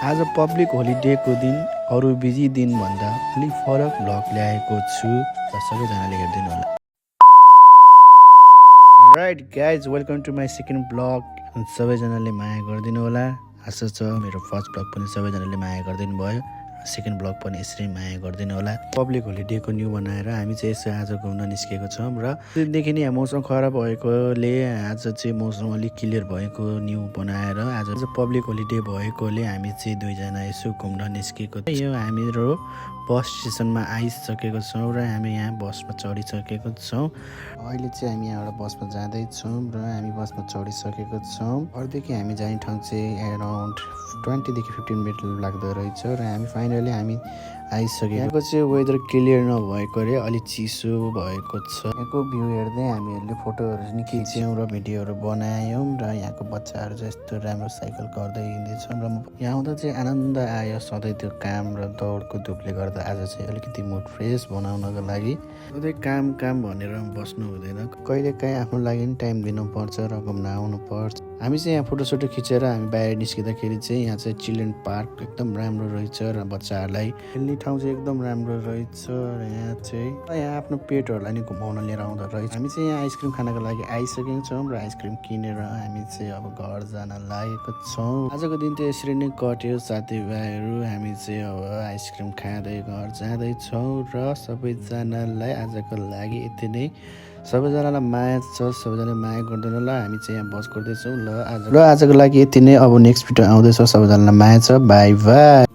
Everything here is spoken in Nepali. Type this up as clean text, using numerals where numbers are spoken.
आज पब्लिक होलिडेको दिन अरू बिजी दिनभन्दा अलिक फरक भ्लग ल्याएको छु र सबैजनाले हेरिदिनु होला। Right guys, welcome to my second blog. सबैजनाले माया गरिदिनु होला। आशा छ मेरो फर्स्ट ब्लग पनि सबैजनाले माया गरिदिनु भयो, सेकेन्ड ब्लग पनि यसरी माया गरिदिनु होला। पब्लिक होलिडेको न्यू बनाएर हामी चाहिँ यसो आज घुम्न निस्केको छौँ र दिनदेखि नै मौसम खराब भएकोले आज चाहिँ मौसम अलिक क्लियर भएको न्यू बनाएर आज पब्लिक होलिडे भएकोले हामी चाहिँ दुईजना यसो घुम्न निस्केको। यो हाम्रो बस स्टेसनमा आइसकेको छौँ र हामी यहाँ बसमा चढिसकेको छौँ। अहिले चाहिँ हामी यहाँबाट बसमा जाँदैछौँ र हामी बसमा चढिसकेको छौँ। अरूदेखि हामी जाने ठाउँ चाहिँ एराउन्ड 20देखि 15 मिनट लाग्दो रहेछ र हामी फाइनली हामी आइसक्यो। यहाँको चाहिँ वेदर क्लियर नभएकोले अलिक चिसो भएको छ। यहाँको भ्यू हेर्दै हामीहरूले फोटोहरू नि खिच्यौँ र भिडियोहरू बनायौँ र यहाँको बच्चाहरू चाहिँ यस्तो राम्रो साइकल गर्दै हिँड्दैछन् र यहाँ आउँदा चाहिँ आनन्द आयो। सधैँ त्यो काम र दौडको धुपले गर्दा आज चाहिँ अलिकति मुड फ्रेस बनाउनको लागि सधैँ काम काम भनेर बस्नु हुँदैन। कहिलेकाहीँ आफ्नो लागि पनि टाइम दिनुपर्छ र घुम्न आउनुपर्छ। हामी चाहिँ यहाँ फोटोसोटो खिचेर हामी बाहिर निस्किँदाखेरि चाहिँ यहाँ चाहिँ चिल्ड्रेन पार्क एकदम राम्रो रहेछ र बच्चाहरूलाई खेल्ने ठाउँ चाहिँ एकदम राम्रो रहेछ र यहाँ आफ्नो पेटहरूलाई नि घुमाउन लिएर आउँदो रहेछ। हामी चाहिँ यहाँ आइसक्रिम खानको लागि आइसकेको छौँ र आइसक्रिम किनेर हामी चाहिँ अब घर जान लागेको छौँ। आजको दिन चाहिँ यसरी नै कट्यो साथीभाइहरू। हामी चाहिँ अब आइसक्रिम खाँदै घर जाँदैछौँ र सबैजनालाई आजको लागि यति नै। सबैजनालाई माया छ, सबैजनाले माया गर्दैन होला। हामी चाहिँ यहाँ बस गर्दैछौँ ल आजको लागि यति नै। अब नेक्स्ट भिडियो आउँदैछ। सबैजनालाई माया छ। By by.